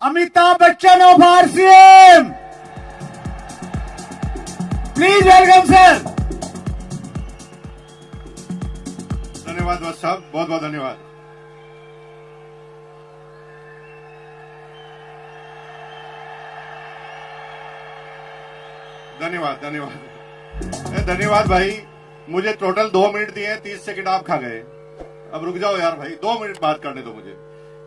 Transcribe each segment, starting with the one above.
Amitabh Bachchan of RCM, please welcome sir. धन्यवाद बस साहब, बहुत बहुत धन्यवाद। धन्यवाद धन्यवाद धन्यवाद भाई। मुझे टोटल 2 मिनट दिए, 30 सेकंड आप खा गए। अब रुक जाओ यार भाई, 2 मिनट बात करने दो मुझे।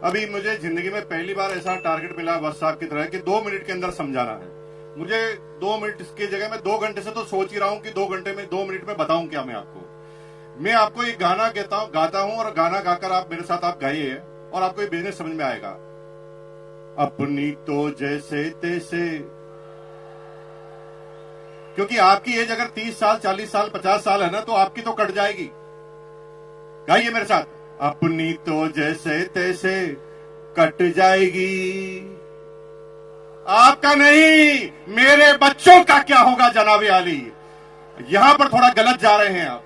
अभी मुझे जिंदगी में पहली बार ऐसा टारगेट मिला बस साहब की तरह कि 2 मिनट के अंदर समझाना है। मुझे 2 मिनट की जगह मैं 2 घंटे से तो सोच ही रहा हूं कि 2 घंटे में 2 मिनट में बताऊं क्या मैं आपको एक गाना गाता हूं और गाना गाकर आप मेरे साथ आप गाइए और आपको ये बिजनेस समझ में आएगा। अपनी तो जैसे तैसे, क्योंकि आपकी एज अगर 30 साल 40 साल 50 साल है ना, तो आपकी तो कट जाएगी। गाइए मेरे साथ, अपनी तो जैसे तैसे कट जाएगी, आपका नहीं मेरे बच्चों का क्या होगा जनाबे आली। यहां पर थोड़ा गलत जा रहे हैं आप,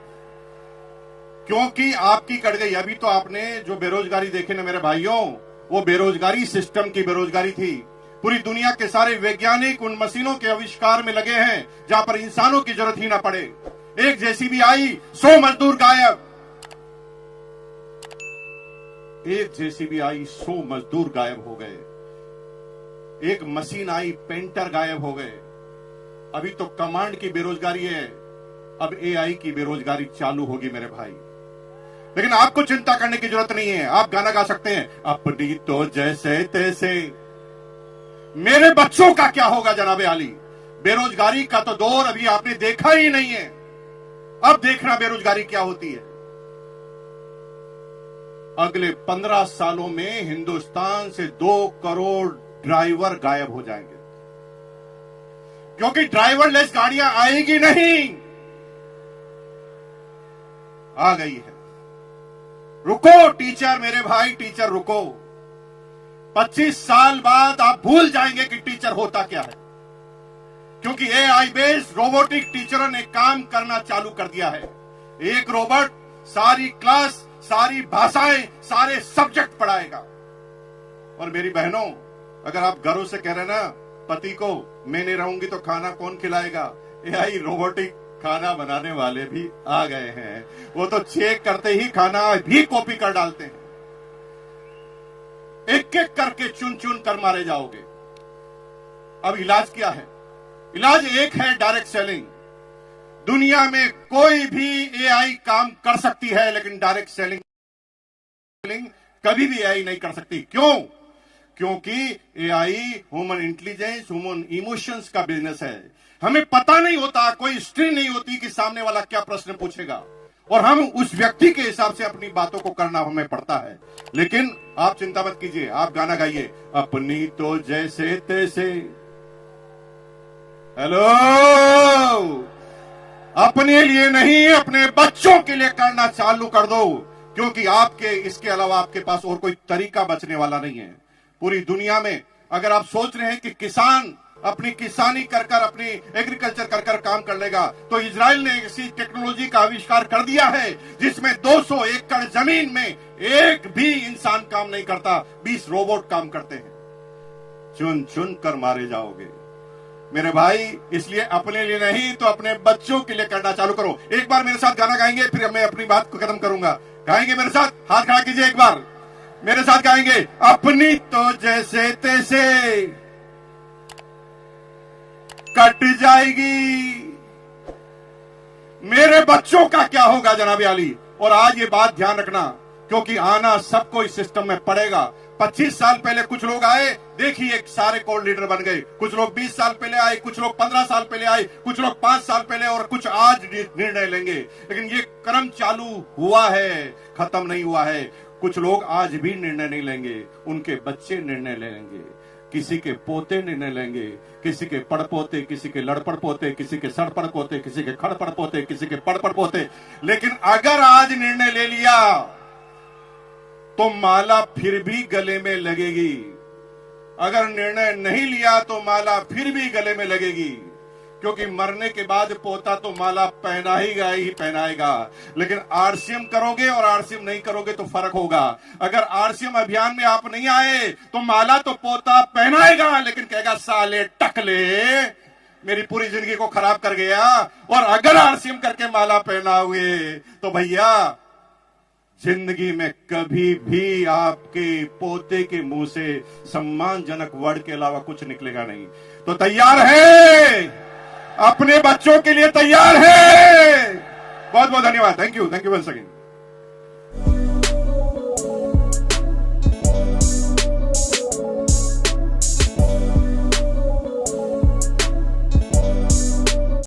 क्योंकि आपकी कट गई। अभी तो आपने जो बेरोजगारी देखी ना मेरे भाइयों, वो बेरोजगारी सिस्टम की बेरोजगारी थी। पूरी दुनिया के सारे वैज्ञानिक उन मशीनों के आविष्कार में लगे हैं जहां पर इंसानों की जरूरत ही ना पड़े। एक जेसीबी आई, 100 मजदूर गायब। एक जेसीबी आई, 100 मजदूर गायब हो गए। एक मशीन आई, पेंटर गायब हो गए। अभी तो कमांड की बेरोजगारी है, अब एआई की बेरोजगारी चालू होगी मेरे भाई। लेकिन आपको चिंता करने की जरूरत नहीं है। आप गाना गा सकते हैं, अपनी तो जैसे तैसे मेरे बच्चों का क्या होगा जनाबे आली। बेरोजगारी का तो दौर अभी आपने देखा ही नहीं है, अब देखना बेरोजगारी क्या होती है। अगले 15 सालों में हिंदुस्तान से 2 करोड़ ड्राइवर गायब हो जाएंगे, क्योंकि ड्राइवरलेस गाड़ियां आएगी नहीं। आ गई है। रुको टीचर, मेरे भाई टीचर रुको। 25 साल बाद आप भूल जाएंगे कि टीचर होता क्या है, क्योंकि एआई बेस्ड रोबोटिक टीचरों ने काम करना चालू कर दिया है। एक रोबोट सारी क्लास, सारी भाषाएं, सारे सब्जेक्ट पढ़ाएगा। और मेरी बहनों, अगर आप घरों से कह रहे ना पति को मैं नहीं रहूंगी तो खाना कौन खिलाएगा, एआई रोबोटिक खाना बनाने वाले भी आ गए हैं। वो तो चेक करते ही खाना भी कॉपी कर डालते हैं। एक एक करके चुन चुन कर मारे जाओगे। अब इलाज क्या है? इलाज एक है, डायरेक्ट सेलिंग। दुनिया में कोई भी एआई काम कर सकती है, लेकिन डायरेक्ट सेलिंग कभी भी एआई नहीं कर सकती। क्यों? क्योंकि AI human intelligence, human emotions का बिजनेस है। हमें पता नहीं होता, कोई स्ट्रिंग नहीं होती कि सामने वाला क्या प्रश्न पूछेगा, और हम उस व्यक्ति के हिसाब से अपनी बातों को करना हमें पड़ता है। लेकिन आप चिंता मत कीजिए, आप गाना गाइए, अपनी तो जैसे तैसे। हेलो, अपने लिए नहीं, अपने बच्चों के लिए करना चालू कर दो, क्योंकि आपके इसके अलावा आपके पास और कोई तरीका बचने वाला नहीं है। पूरी दुनिया में अगर आप सोच रहे हैं कि किसान अपनी किसानी कर कर, अपनी एग्रीकल्चर कर कर काम कर लेगा, तो इजराइल ने ऐसी टेक्नोलॉजी का आविष्कार कर दिया है जिसमें 200 एकड़ जमीन में एक भी इंसान काम नहीं करता, 20 रोबोट काम करते हैं। चुन चुन कर मारे जाओगे मेरे भाई। इसलिए अपने लिए नहीं तो अपने बच्चों के लिए करना चालू करो। एक बार मेरे साथ गाना गाएंगे, फिर मैं अपनी बात को खत्म करूंगा। गाएंगे मेरे साथ? हाथ खड़ा कीजिए, एक बार मेरे साथ गाएंगे, अपनी तो जैसे तैसे कट जाएगी, मेरे बच्चों का क्या होगा जनाबे आली। और आज ये बात ध्यान रखना, क्योंकि आना सबको इस सिस्टम में पड़ेगा। 25 साल पहले कुछ लोग आए, देखिए सारे कोर लीडर बन गए। कुछ लोग 20 साल पहले आए, कुछ लोग 15 साल पहले आए, कुछ लोग 5 साल पहले, और कुछ आज निर्णय लेंगे। लेकिन ये क्रम चालू हुआ है, खत्म नहीं हुआ है। कुछ लोग आज भी निर्णय नहीं लेंगे, उनके बच्चे निर्णय लेंगे, किसी के पोते निर्णय लेंगे, किसी के पड़पोते, किसी के लड़पड़ पोते, किसी के सड़पड़ पोते, किसी के खड़पड़ पोते, किसी के पड़पड़ पोते। लेकिन अगर आज निर्णय ले लिया तो माला फिर भी गले में लगेगी। अगर निर्णय नहीं लिया तो माला फिर भी गले में लगेगी। क्योंकि मरने के बाद पोता तो माला पहनाएगा, लेकिन आरसीएम करोगे और आरसीएम नहीं करोगे तो फर्क होगा। अगर आरसीएम अभियान में आप नहीं आए तो माला तो पोता पहनाएगा, लेकिन कहेगा साले टकले मेरी पूरी जिंदगी को खराब कर गया। और अगर आरसीएम करके माला पहनाओगे तो भैया जिंदगी में कभी भी आपके पोते के मुंह से सम्मानजनक वर्ड के अलावा कुछ निकलेगा नहीं। तो तैयार है? अपने बच्चों के लिए तैयार है? बहुत बहुत धन्यवाद। Thank you once again.